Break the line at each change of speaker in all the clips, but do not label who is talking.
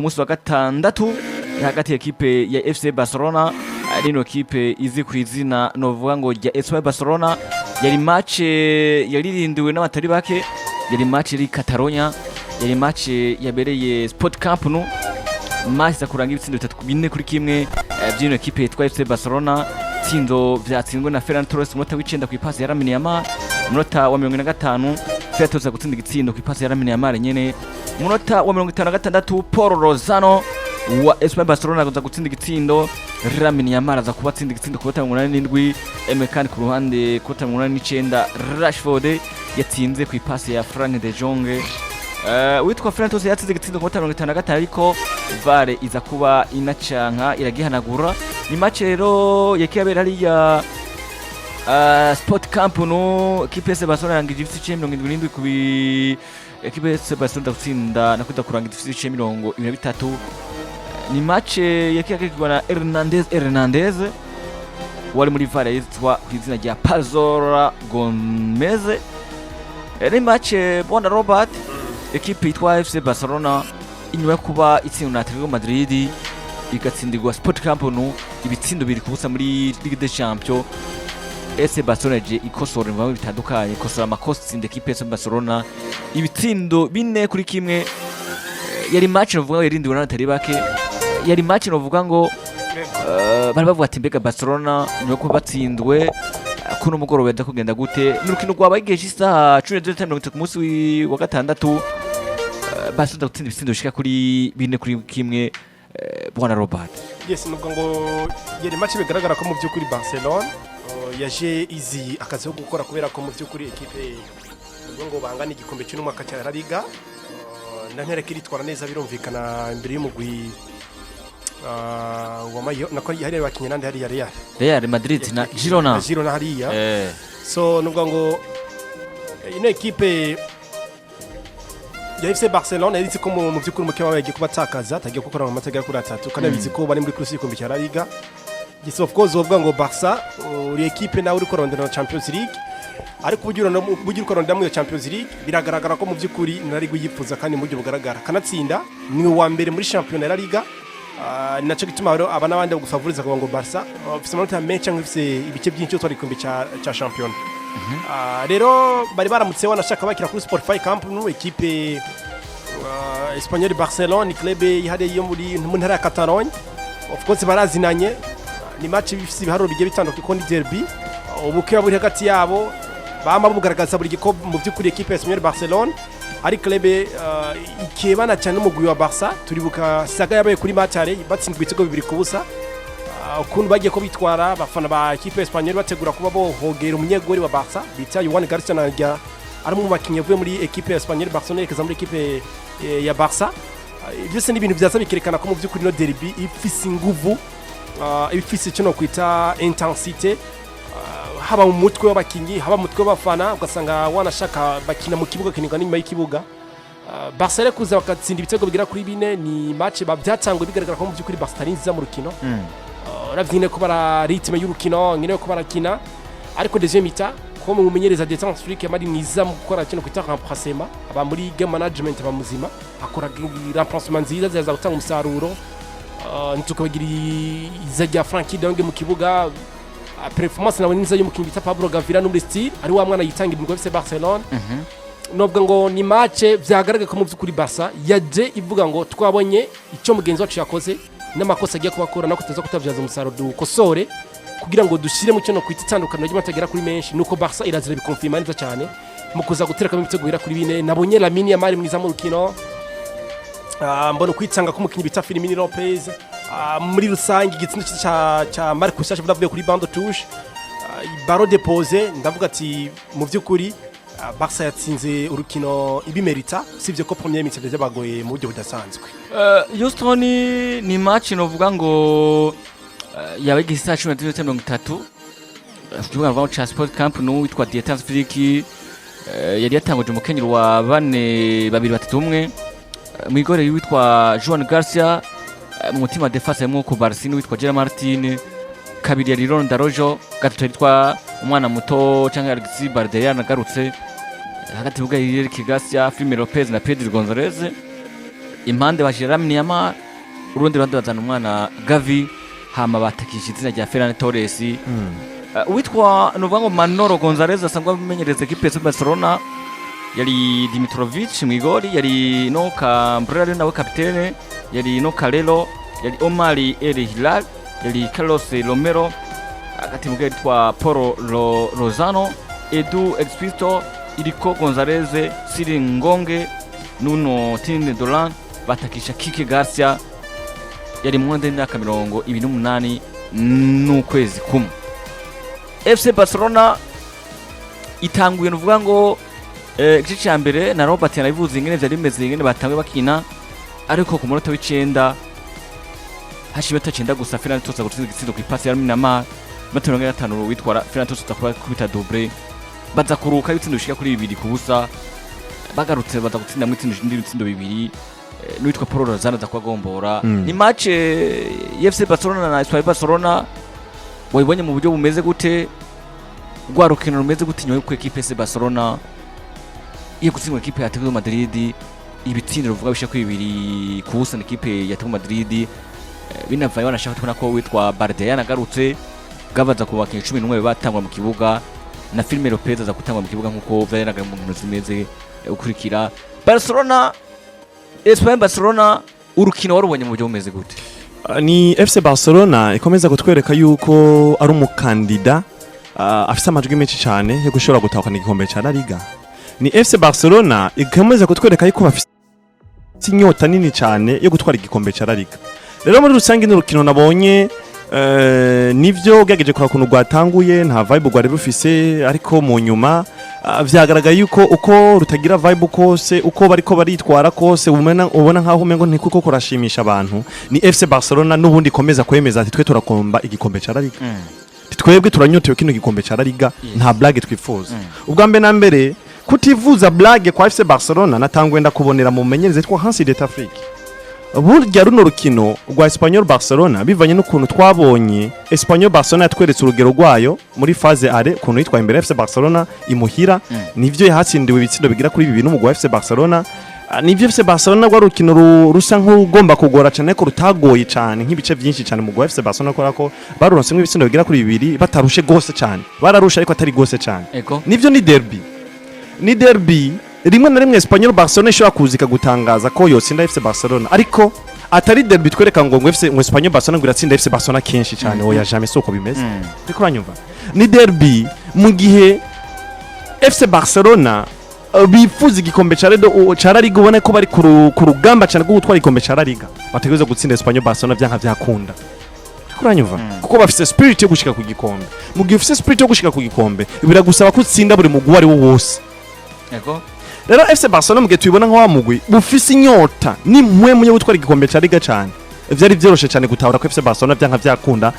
munsi wa gatandatu hagati ya ekipe ya FC Barcelona n'ino ekipe izi ku izina novuga ngo ya FC Barcelona. Yari match yaririndiwe n'abatari bake, yari match iri Catalonia, yari match yabereye Sport Camp Nou, match za kuranga ibitsindo 3-4 by'ino ekipe yitwa FC Barcelona. Tsindo vyatsinzwe na Ferran Torres munota w'icenda ku ipasi ya Lamine Yamal, munota wa 55 Ferran gutsinda igitsindo ku ipasi ya Lamine Yamal nyene, munota wa 56 Paul Lozano wa FC Barcelona aza gutsinda igitsindo, Lamine Yamal aza kuba atsinda igitsindo ku 87, Emekani ku ruhande ku 89, Rashford yatsinze ku ipasi ya Frank de Jong. Witwa Ferran Torres yatsinze igitsindo ku 55 ariko VAR iza kuba inacanka iragihanagura. Ni match rero yakiyabera ari ya Sport Camp Nou, ekipe ya Barcelona yangije ifite 77 ku ekipe ya Barcelona gutsinda no kudakuranga ifite 23. Ni match yakiyagirwa na Hernandez wari muri VAR yitwa ku izina rya Pazora Gomez. Ni match bona Robert, ekipe yitwa FC Barcelona inyuma kuba itsinda na Atletico Madrid igatsindirwa Sport Camp Nou ibitsindo biri kubusa muri Ligue des Champions. FC Barcelona je ikosora imvamo bitandukanye, ikosora amakosa itsinda ekipe ya Barcelona ibitsindo 4-1. Yari match novuga yarindiwe n'abatari bake, yari match novuga ngo bari bavuga ati mbega Barcelona niyo ko batsindwe kuno mugoroba yenda kugenda gute. N'urukino rwabagiye isaha 12:30 ku munsi wa gatandatu, Barcelona gutsinda ibitsindo bishika kuri 4-1. Bwana Robert,
yes, nubwo ngo yari match bigaragara ko mu by'ukuri Barcelona yaje izi akazi ko gukora kubera ko mu by'ukuri ekipe nubwo ngo bangana igikombe cy'umwaka cya La Liga ndantere kiritwara neza birumvikana imbere y'umugwi wamayo nako yari bakinye nande hari
Real Madrid na Girona
hariya. So nubwo ngo ino ekipe ya FC Barcelona yari ko mu by'ukuri mu kibaye giye kubatakaza tagiye gukora mu matega kuri 3 kandi bizi ko bari muri kursi ikombe cya La Liga. Yes, of course uvuga ngo Barca uri ekipe nawe uri korondera Champions League, ariko bugira korondera mu Champions League biragaragara ko mu by'ukuri nari guyifuza kandi mu buryo bugaragara kanatsinda ni wa mbere muri championnat La Liga. Naco gituma rero abana bandi bagufavoriza ngo Barca ofise amanota menshi cyangwa ifise ibice byinshi twari ikombe cya champion. Rero bari baramutse wanashaka bakira kuri Spotify Camp Nou, ekipe Espanyol Barcelona ni club ihari yo muri ntara ya Catalogne. Of course barazinanye, ni match bifise ibiharuro bigiye bitandukanye ko ni derby, ubuke buri hagati yabo bama bugaragaza buri giko mu by'ukuri ekipe Espanyol Barcelona ari club ikebana cyane umugwi wa Barca. Turibuka saga yabaye kuri matare batsindwa ibitego 2-0, ukuntu bagiye ko bitwara bafana ba ekipe Espanyol bategura kuba bohogera umunyegori wa Barca bita Yamal Garcia ari mu makinye avuye muri ekipe Espanyol Barcelona ikaza muri ekipe ya Barca. Byose ni ibintu byaza bikerekana ko mu by'ukuri no derby ifise inguvu, ifise cyo no kwita intensité, haba mu mutwe w'abakinyi haba mu mutwe w'abafana, ugasanga wanashaka bakina mu kibuga kinigwa n'inyuma y'ikibuga. Barca kuza bakatsinda ibitego bigira kuri 4 ni match babyatangwe bigaragara ko mu by'ukuri Barca ari nziza mu rukino. Uravyine ko bara ritme y'urukino ngine ko barakina, ariko deuxième mi-temps ko mu menyereza détente Afrique yamari mwiza mu gukora cyo kwita remplacement, aba muri game management bamuzima akora remplacement nziza zaza gutanga umusaruro. Ntukabagira izajya Frankie de Jong mu kibuga, performance nawe niza y'umukinyi bita Pablo Gavira no muri style ari wa mwana yitangira mu FC Barcelona. Nobwo ngo ni match byagaragaye ko mu by'ukuri Barca yaje ivuga ngo twabonye icyo mugenzi wacu yakoze n'amakosa agiye kubakora nako tuza kutabyaza umusaruro dukosore kugira ngo dushire mu cyo no kwita itandukano ry'amatagera kuri menshi. Nuko Barca irazira bikonfirma neza cyane mu kuza gutereka mu bitego bira kuri 4. Nabonye Lamine Yamal mwiza mu rukino, mbona kwitanga ko umukinyi bita Firmino Lopez, muri rusangi igitsindo cha Marcus Rashford bavuye kuri bande touche, baro depose. Ndavuga ati mu by'ukuri Barca yatsinze urukino ibimerita, sivyo ko premier minute byabagoye mu buryo budasanzwe.
Houston ni match novuga ngo yabagiye saa 13:30 kuvuga ngo cha Sport Camp Nou witwa Détente Afrique. Yari yatanguje umukenyero wa 4-2-3-1 mu igore witwa Joan Garcia, mu mutima defense mu ku Barcelona witwa Gerard Martin, kabiri yari Ronda Rojo, gatatu yitwa umwana muto cyangwa Alexis Bardella nagarutse hagati bwa Eric Garcia, Firmino Lopez na Pedro Gonzalez. impande bashira Lamine Yamal urundi ruhande bazana umwana Gavi hama batakisha izina rya Ferran Torres uwitwa nuvuga ngo Manolo Gonzalez asangwa amenyereza equipe ya Barcelona yari Dimitrovic mwigori yari no Cambrera nawe kapitene yari no Carrero yari Omar El Hilal yari Carlos Romero agati mu gitwa Paulo Lozano Edu Expito Iriko Gonzalez Siri Ngonge Nuno Tinde Dolan batakisha Kike Garcia yari mu ndende y'aka 28 n'ukwezi kumwe. FC Barcelona itanguye nuvuga ngo igice cya mbere na Robert yanabivuze ingene byari bimeze ingene batangwe bakina ariko ku munota w'icenda hashibe tacenda gusa Ferran Torres gutsinda igitsindo ku ipasi ya Lamine Yamal matero ya 5 witwara Ferran Torres akaba kubita double baza kuruka ibitsindo bishika kuri 2 kubusa bagarutse baza gutsinda mu ibitsindo 2 n'uwitwa Paulo Lozano za kwagombora ni match FC Barcelona na FC Barcelona wayibonye mu buryo bumeze gute rwarukino rumeze gute nyuma y'uko equipe FC Barcelona iyo gutsindwa equipe ya Atletico Madrid ibitsindo ruvuga bisha kuri 2 kubusa equipe ya Atletico Madrid binavaye banashaka tubona ko witwa Barde yanagarutse gabaza ku bakinyi 11 batangwa mu kibuga na Firmino Lopez aza gutangwa mu kibuga nkuko vyaranaga mu nkino zimeze ukurikira Barcelona Espagne Barcelona urukino warubonye mu buryo bumeze gute
ni FC Barcelona ikomeza kutwereka yuko ari umukandida afite amajwi menshi cyane yo gushobora gutahukana igikombe cya La Liga. Ni FC Barcelona ikomeza kutwereka yuko bafite inyota nini cyane yo gutwara igikombe cya La Liga. Rero muri rusange n'urukino nabonye nivyo ugageje kwa kuntu rwatanguye nta vibe rwari rufise ariko mu nyuma vyagaragaye yuko uko rutagira vibe kose uko bariko baritwara kose ubona nkaho umengo ntikuko kurashimisha abantu ni FC Barcelona n'ubundi komeza kwemeza ati twe turakomba igikombe cya La Liga twebwe turanyotewe kino gikombe cya La Liga nta blague twifuza ubwa mbe na mbere kutivuza blague kwa FC Barcelona natangwenda kubonera mu menyereze twa Hansi d'Afrique burya runo rukino rwa Espanyol Barcelona bivanye n'ukuntu twabonye Espanyol Barcelona yatweretse urugero rwayo muri phase are kuntu yitwa imbere FC Barcelona imuhira nivyo yahatsindiwe ibitsindo bigira kuri 2 n'umugwa FC Barcelona nivyo FC Barcelona rwa rukino rusa nk'ugomba kugora cyane ko rutagoye cyane nk'ibice byinshi cyane umugwa FC Barcelona ko baronse nk'ibitsindo bigira kuri 2 batarushe gose cyane bararusha ariko atari gose cyane nivyo ni derby rimwe na rimwe Espanyol Barcelona ishobora kuzika gutangaza ko yotsinda FC Barcelona ariko atari derby twereka ngo FC Espanyol Barcelona ngo iratsinda FC Barcelona kenshi cyane oya jamais soko bimeze ariko uranyumva ni derby mu gihe FC Barcelona bifuza igikombe cya La Liga ubona ko bari ku rugamba cyane rwo gutwara igikombe cya La Liga bategereza gutsinda Espanyol Barcelona byanka byakunda ariko uranyumva kuko bafite spirit yo gushika ku gikombe mu gihe ufite spirit yo gushika ku gikombe biragusaba ko utsinda buri mugwi ari wo wose rero FC Barcelona mugihe tubibona nka wa mugwi bufise inyota nimwe munye gutwara igikombe cya Liga cyane vyari byoroshe cyane gutahura ko FC Barcelona byanka byakunda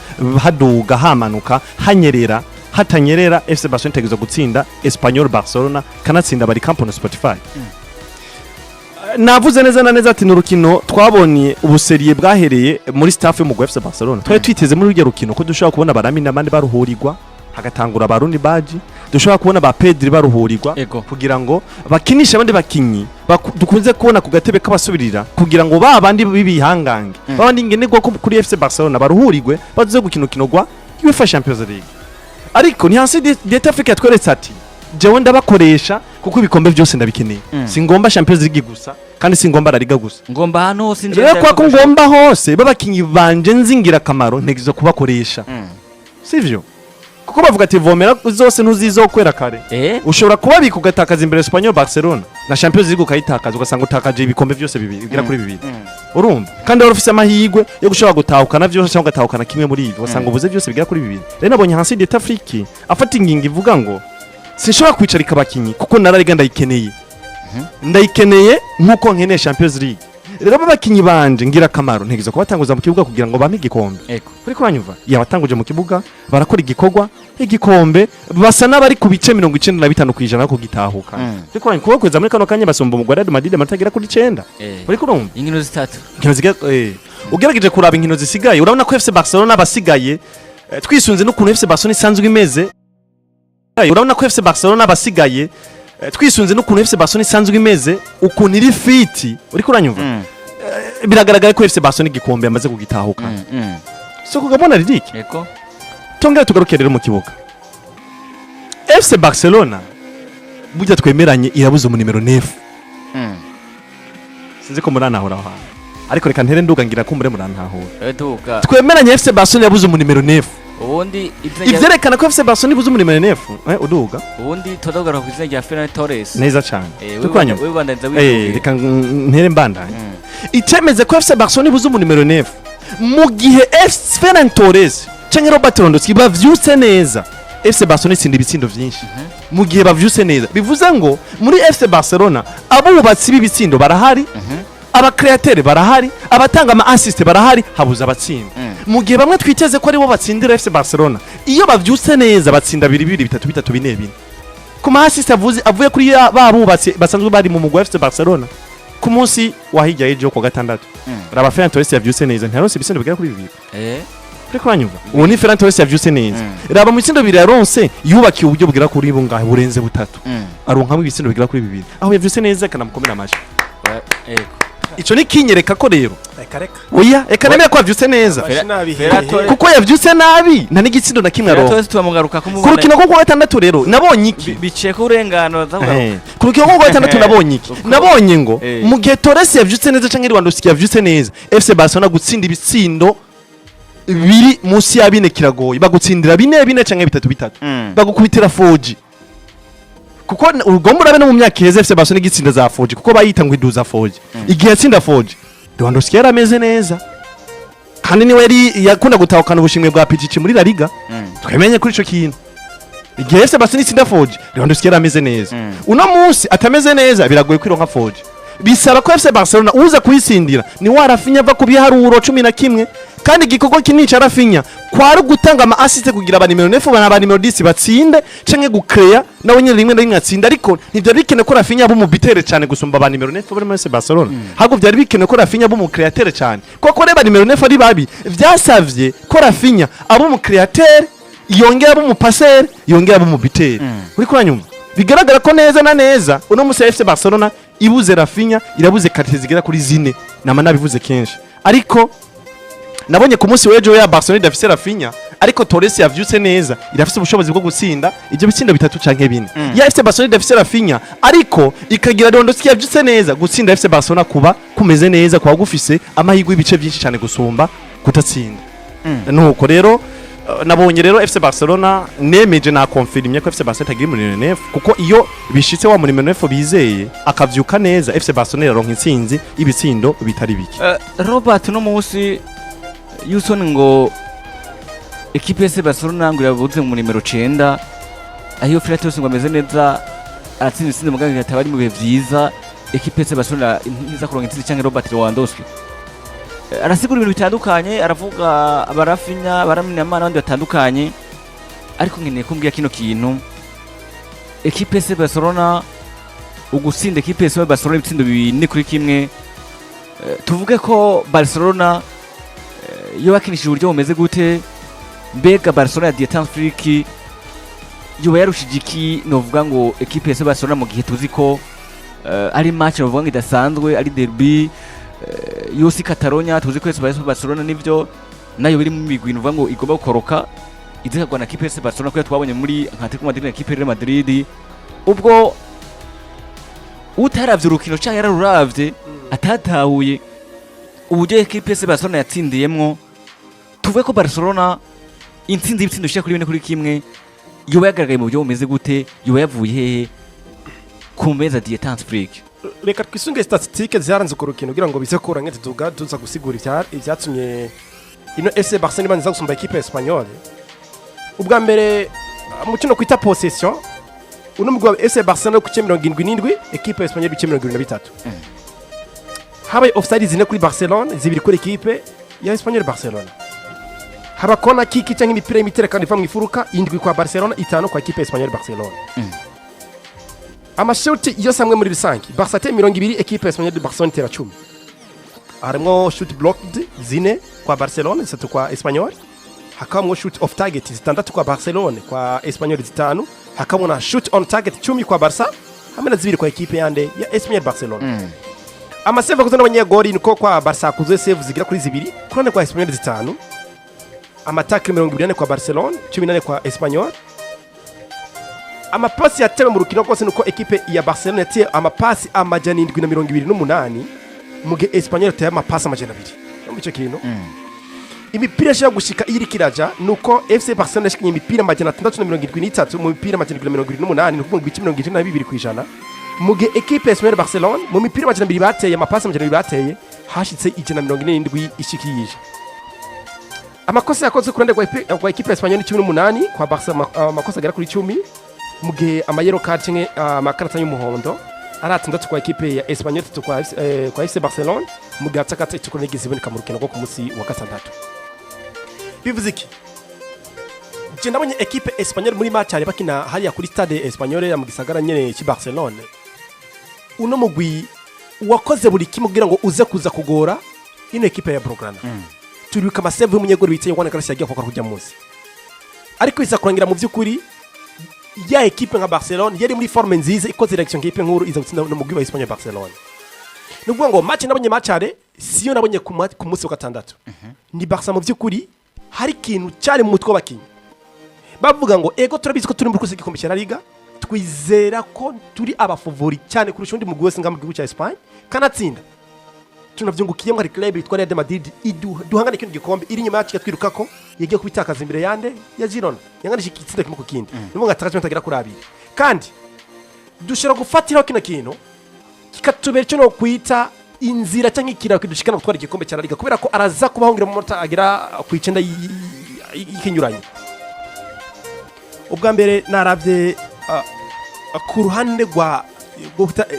haduga hamanuka hanyerera hatanyerera FC Barcelona tegezo gutsinda Espanyol Barcelona kanatsinda bari Camp Nou Spotify navuze neza na neza ati n'urukino twabonye ubuseriye bwahereye muri staff yo mu FC Barcelona twari twiteze muri uryo rukino ko dushobora kubona baramina abandi baruhurirwa hagatangura abarundi baji dushobora kubona ba Pedri baruhurirwa kugira ngo bakinisha abandi bakinyi dukunze kubona ku gatebe k'abasubirira kugira ngo babandi bibihangange babandi ngenerwa ko kuri FC Barcelona baruhurirwe bazuze gukinukino gwa UEFA Champions League ariko ni Hansi d'Afrique yatweretse ati jewe ndabakoresha kuko ibikombe byose ndabikeneye singomba Champions League gusa kandi singomba La Liga gusa
ngomba hano hose
nje kwa ngomba hose babakinyi banje nzingira kamaro ntegizo kubakoresha sivyo kuko bavuga ati vomera zose ntuzizokwera kare ushobora kubabika ugatakaza imbere Espanyol Barcelona na Champions League ukayitakaza ugasanga utakaje ibikombe byose bigira kuri 2 urumva kandi wari ufise amahirwe yo gushobora gutahukana byose cyangwa gatahukana kimwe muri ivyo wasanga ubuze byose bigira kuri 2 rero nabonye Hansi d'Afrique afata ingingo ivuga ngo sinshobora kwicarika abakinyi kuko na La Liga ndayikeneye nkuko nkeneye Champions League rero babakinyi banje ngira kamaro ntegizo kubatanguza mu kibuga kugira ngo bampe igikombe kuri kuranyumva yabatanguje mu kibuga barakora igikombe basa n'abari ku bice 95% ko gitahuka kuri kuranyumva kuko kweza muri kano kanya basomba umugore Real Madrid matagira kuri 9 kuri kurumva
inkino zitatu
ugerageje kuraba inkino zisigaye urabona ko FC Barcelona basigaye twisunze n'ukuntu FC Barcelona isanzwe imeze urabona ko FC Barcelona basigaye twisunze n'ukuntu FC Barcelona isanzwe imeze ukuntu iri fiti uri kuranyumva biragaragara ko FC Barcelona igikombe yamaze kugitahuka so kugabona ridike
yego
tongera tugaruke rero mu kibuga FC Barcelona burya twemeranye irabuze mu numero 9 sinzi ko muranahura aho ariko reka ntere nduga ngira ko muranahura
eduka
twemeranye FC Barcelona yabuze mu numero 9
ubundi
ivyerekana ko FC Barcelona ibuze mu numero 9 uduga
ubundi todogaruka ku izina rya Ferran Torres
neza cyane
tukwanya wibandanza wivuye
reka ntere mbandanye icemeze ko FC Barcelona ibuze mu numero 9 mu gihe Ferran Torres canke Robert Lewandowski bavyuse neza FC Barcelona itsinda ibitsindo vyinshi mu gihe bavyuse neza bivuze ngo muri FC Barcelona abubatsi b'ibitsindo barahari aba createur barahari abatanga ama assist barahari habuza abatsinda mu gihe bamwe twiteze ko ari bo batsindira FC Barcelona iyo bavyuse neza batsinda 2-2 3-3 4 ku ma assist avuye kuri babubatsi basanzwe bari mu mugwa FC Barcelona ku munsi wahijya ejo ku gatandatu raba Ferran Torres yavyuse neza ntaronse ibitsindo bigera kuri 2 Reko wanyumva uwo ni Ferran Torres yavyuse neza raba mu bitsindo bibiri yaronse yubakiye uburyo bugera kuri bungahe burenze butatu aronkamwe ibitsindo bigera kuri 2 aho yavyuse neza kana mukomera amashi ico ni kinyereka ko rero
reka
oya reka nemeye ko yavyuse neza kuko yavyuse nabi nta n'igitsindo na kimwe aronka
Torres tubamugaruka
ku rukino rwo ku gatandatu rero nabonye iki
bice ku urengano
ku rukino rwo ku gatandatu nabonye iki nabonye ngo mu gihe Torres yavyuse neza canke Lewandowski yavyuse neza FC Barcelona gutsinda ibitsindo biri munsi ya 4 kiragoye bagutsindira 4 canke 3 bagukubitira 4G kuko urugombo urabe no mu myaka iheze FC Barcelona igitsinda za 4G kuko bayita ngo iduza 4G igihe yatsinda 4G Lewandowski yarameze neza kandi niwe yari yakunda gutahukana ubushimwe bwa Pichichi muri La Liga twemenye kuri ico kintu igihe FC Barcelona itsinda 4G Lewandowski yarameze neza uno munsi atameze neza biragoye kwironka 4G bisaba ko FC Barcelona uza kuyisindira ni warafinya ava ku biharuro 11 kandi igikorwa kinini ca Rafinha kwari gutanga ama assist kugira aba nimero 9 bana aba nimero 10 batsinde canke gucrea nawe nyine rimwe na rimwe atsinda ariko ntivyo bikene ko Rafinha abo mu bitere cyane gusumba aba nimero 9 bari muri FC Barcelona hago vyari bikene ko Rafinha abo mu createur cyane koko reba nimero 9 ari babi vyasavye ko Rafinha abo mu createur yongera abo mu passer yongera abo mu bitere uri kuranyumva bigaragara ko neza na neza uno musi FC Barcelona ibuze Rafinha irabuze karte zigera kuri zine nama nabivuze kenshi ariko nabonye ku munsi w'ejo ya Barcelona idafise Rafinha ariko Torres yavyuse neza irafise ubushobozi bwo gutsinda ivyo bitsindo 3 canke 4 ya FC Barcelona idafise Rafinha ariko ikagira Lewandowski yavyuse neza gutsinda FC Barcelona kuba kumeze neza kwa gufise amahirwe ibice byinshi cyane gusumba kutatsinda nuko rero nabonye rero FC Barcelona nemeje na confirmye ko FC Barcelona tagiye muri 9 kuko iyo bishitse wa muri 9 bizeye akavyuka neza FC Barcelona yaronka intsinzi ibitsindo bitari biki
Robert no munsi Yuson ngo equipe FC Barcelona ngo yabuze mu numero 9 ahiyo Ferran Torres ngo ameze neza atsinze ibitsindo muganga yatabari mu bihe vyiza equipe FC Barcelona iza kuronka intsinzi canke Robert Lewandowski arasigura ibintu bitandukanye aravuga abarafinya baramina amana abandi batandukanye ariko nkeneye kumbwira kino kintu equipe FC Barcelona ugutsinda equipe FC Barcelona ibitsindo 4-1 tuvuge ko Barcelona yo bakinishije uburyo bumeze gute mbega Barcelona ya Dietan Friki yo yarushije iki novuga ngo equipe FC Barcelona mu gihe tuzi ko ari match novuga ngo idasanzwe ari derby yosi Catalonia tuzi ko FC Barcelona nivyo nayo biri mu migwi novuga ngo igomba gukoroka izakagwa na equipe FC Barcelona ko twabonye muri Atletico Madrid na equipe Real Madrid ubwo utaravye urukino cyangwa yararuravye atatahuye uburyo equipe FC Barcelona yatsindiyemwo tuvuge ko Barcelona intsinzi ibitsindo shika kuri 4-1 yoba yagaragaye mu buryo bumeze gute yoba yavuye hehe ku meza Dietan Friki
reka twisunge statistique zaranze ku rukino kugira ngo bize kuranga tuvuga tuza gusigura ivyatumye ino FC Barcelona ibanza gusumba equipe Espagnole ubwa mbere mu kino kwita possession uno mugwa FC Barcelona ku 77 equipe Espagnole ku 23 habaye offside zine kuri Barcelona zibiri kuri equipe ya Espagnole Barcelona haba kona kiki cyangwa imipira y'imitere kandi iva mu ifuruka indwi kwa Barcelona itanu kwa equipe Espagnole Barcelona amashuti yose amwe muri rusange Barca te 200 equipe Espagnole Barcelona itera 10 harimo shoot blocked zine kwa Barcelona zitatu kwa Espagnole hakabamo shoot off target zitandatu kwa Barcelona kwa Espagnole zitanu hakabamo na shoot on target 10 kwa Barca hamwe na zibiri kwa equipe yande ya Espagnole Barcelona amasave akozwe n'abanyegori niko kwa Barca kuzuye save zigira kuri 2 kurane kwa Espanyol 5 amatake 24 kwa Barcelona 18 kwa Espanyol amapasi yatewe mu rukino rwose nuko ekipe ya Barcelona yateye amapasi amajana 728 muge Espanyol yateye amapasi amajana 2 no bice kintu imipira yashaka gushika iri kiraja nuko FC Barcelona yashikanye imipira amajana 673 mu mipira amajana 728 nuko mu bice 72 kwijana muge ekipe ya Espanyol Barcelona mu mipira amajana 2 bateye amapasi amajana 2 bateye hashitse 147 ishikiyije amakosa yakoze kurande kwa ekipe ya Espanyol 18 kwa Barca amakosa agera kuri 10 muge amayero card cyangwa amakarata y'umuhondo aratandatu kwa ekipe ya Espanyol kwa FC Barcelona muge atakata itukura nigeze iboneka mu rukino rwo ku munsi wa gatandatu bivuze iki je ndabonye ekipe Espanyol muri match ari bakina hariya kuri stade Espanyol ya mu gisagara nyene ci Barcelona uno mugwi wakoze buri kimwe kugira ngo uze kuza kugora ino ekipe ya Blaugrana turibuka amasave y'umunyegori biteye Juan Carlos yagiye kokora kujya munsi ariko isa kurangira mu by'ukuri ya ekipe nka Barcelona yari muri forme nziza ikoze direction ekipe nkuru iza gutsinda no mugwi wa Espanyol Barcelona nubwo ngo match nabonye matchare siyo nabonye ku munsi wa gatandatu ni Barca mu by'ukuri hari kintu cyari mu mutwe w'abakinyi bavuga ngo ego turabizi ko turi mu kurse gikombe cya Liga twizera ko turi abafavori cyane kurusha undi mugwi wese ngam gihugu cya Espagne kanatsinda tunavyungukiyemo hari club yitwa Real Madrid duhangana ikintu gikombe iri nyuma yacu twiruka ko yagiye kubitakaza imbere yande ya Girona yanganisha ikitsinda kimwe ku kindi nibo ngatakaje mutagira kuri abiri kandi dushira gufatiraho kino kintu kikatubera cyo no kwita inzira cyangwa ikira kidushikana gutwara igikombe cya Liga kubera ko araza kubahungira mu mota agira ku 9 ikinyuranye ubwa mbere naravye ku ruhande rwa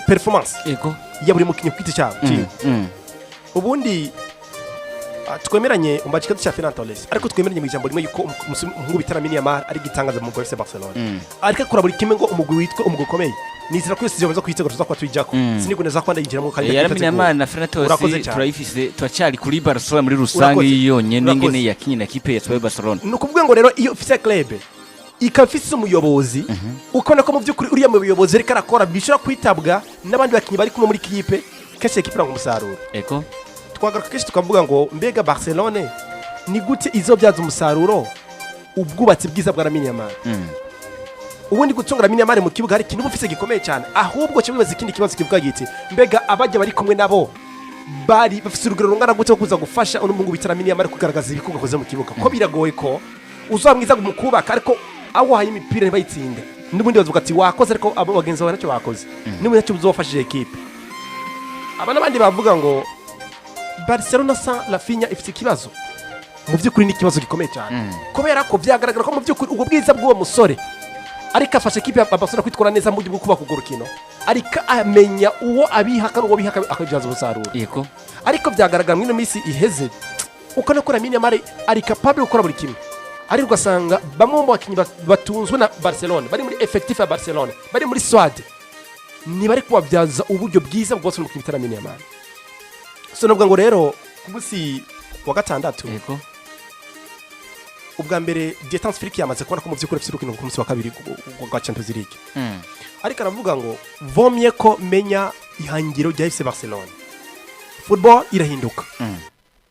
performance
ego
ya buri mukinyi kwite cyabo ubundi twemeranye umbacika ducha Fernandes ariko twemeranye mu ijambo rimwe yuko umuhungu bitara Lamine Yamal ari gitangaza mu FC Barcelona ariko kura buri kimwe ngo umugwi witwe umugwi ukomeye nizira ko yose kwitegura tuza kwa twijako siniguneza kwanda yinjira mu kanya
Lamine Yamal na Fernandes turayifise twacari kuri Barcelona muri rusangi yonyene n'ingene yakinye na kipe ya Barcelona
nukuvuga ngo rero iyo ufise club ikafise umuyobozi ukona ko mu by'ukuri uriya muyobozi reka arakora bishora kwitabwa n'abandi bakinyi bari kumwe muri kipe keshe kipe ngo umusaruro
eko
twagaruka keshe tukavuga ngo mbega Barcelona ni gute izobyaza umusaruro ubwubatsi bwiza bwa Lamine Yamal ubundi gutunga Lamine Yamal mu kibuga hari kintu bufise gikomeye cyane ahubwo cyo bibaza ikindi kibazo kivuga giti mbega abajya bari kumwe nabo bari bafise urugero rungana gute kuza gufasha uno mungu bitara Lamine Yamal kugaragaza ibikorwa koze mu kibuga ko biragoye ko uzamwiza mu kubaka ariko aho hayi imipira ntibayitsinde n'ubundi bavuga ati wakoze ariko abo bagenzi bawe nacyo bakoze n'ubundi nacyo uzofashije equipe abana bandi bavuga ngo Barcelona sans Rafinha ifite ikibazo mu by'ukuri ni ikibazo gikomeye cyane kubera ko byagaragara ko mu by'ukuri ubwo bwiza bw'uwo musore ariko afashe equipe ya Barcelona kwitwara neza mu buryo bwo kubaka urukino ariko amenya uwo abihaka n'uwo bihaka akabyaza umusaruro
yego
ariko byagaragara mu ino minsi iheze ukana ko Lamine Yamal ari capable gukora buri kimwe ariko ugasanga bamwe mu bakinyi batunzwe na Barcelona bari muri effectif ya Barcelona bari muri squad ni bari kubabyaza uburyo bwiza bwose mu kitara Lamine Yamal so nubwo ngo rero ku munsi wa gatandatu
yego
ubwa mbere Détente Afrique yamaze kubona ko mu by'ukuri afite ku munsi wa kabiri wa Champions League ariko aravuga ngo vomye ko menya ihangiro rya FC Barcelona football irahinduka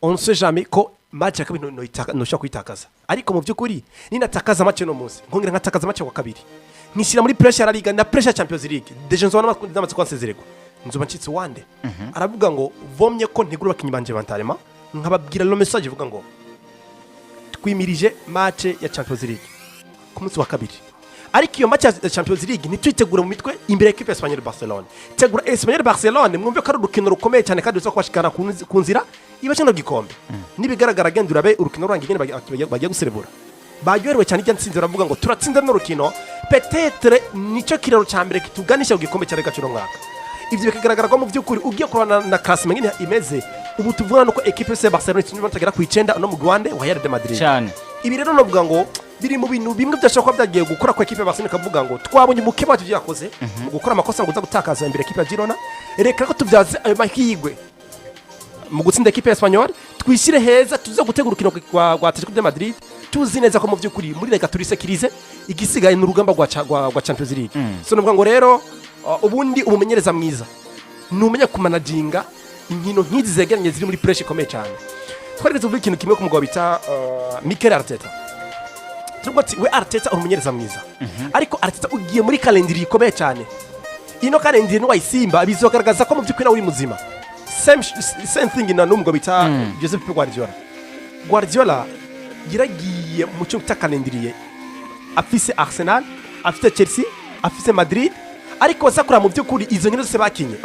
on sait jamais ko match ya kabiri no shaka kwitakaza ariko mu by'ukuri ninatakaza match no munsi nkongera nkatakaza match wa kabiri nishira muri pressure ya Liga na pressure ya Champions League deje nzona n'amatsiko ansezerego nzuba ncitse wande aravuga ngo vomye ko ntegura bakinyi banje bantarema nkababwira lo message ivuga ngo twimirije match ya Champions League ku munsi wa kabiri ariko iyo match ya Champions League nitwitegura mu mitwe imbere ya equipe ya Espanyol Barcelona tegura Espanyol Barcelona mwumve ko ari urukino rukomeye cyane kandi ruza kwashikana ku nzira iba cyane gikombe nibigaragara gendura be urukino rurangije bagiye guserebura bagiye cyane ijyansinze baravuga ngo turatsinda no rukino peut-être nico kiraro cyambere kituganisha gikombe cyane gaciro mwaka ivyo bikagaragara ko mu by'ukuri ugiye kurana na classement ngine imeze ubu tuvuna nuko equipe ya Barcelona ikintu batagera ku 9 no mu Rwanda wa Real Madrid
cyane
ibi rero novuga ngo biri mu bintu bimwe byashaka byagiye gukora kwa equipe ya Barcelona kavuga ngo twabonye umuke bacu yakoze mu gukora amakosa ngo gutakaza imbere equipe ya Girona reka ko tubyaze ayo mahigwe mu gutsinda equipe ya Espanyol twishyire heza tuze gutegura urukino rwa Atletico de Madrid tuzi neza ko mu by'ukuri muri Liga turisekirize igisigaye n'urugamba rwa Champions League so novuga ngo rero ubundi umumenyereza mwiza numenya kumanaginga inkino nk'izi zegeranye ziri muri pressure ikomeye cyane twari tuvuga ikintu kimwe ku mugabo bita Mikel Arteta turubwo ati we Arteta umumenyereza mwiza ariko Arteta ugiye muri calendrier ikomeye cyane ino calendrier no wayisimba bizogaragaza ko mu by'ukuri uri muzima same thing na n'umugabo bita Joseph Guardiola yiragiye mu cyo bita calendrier afise Arsenal afise Chelsea afise Madrid ariko zakura mu by'ukuri izo nkino zose bakinye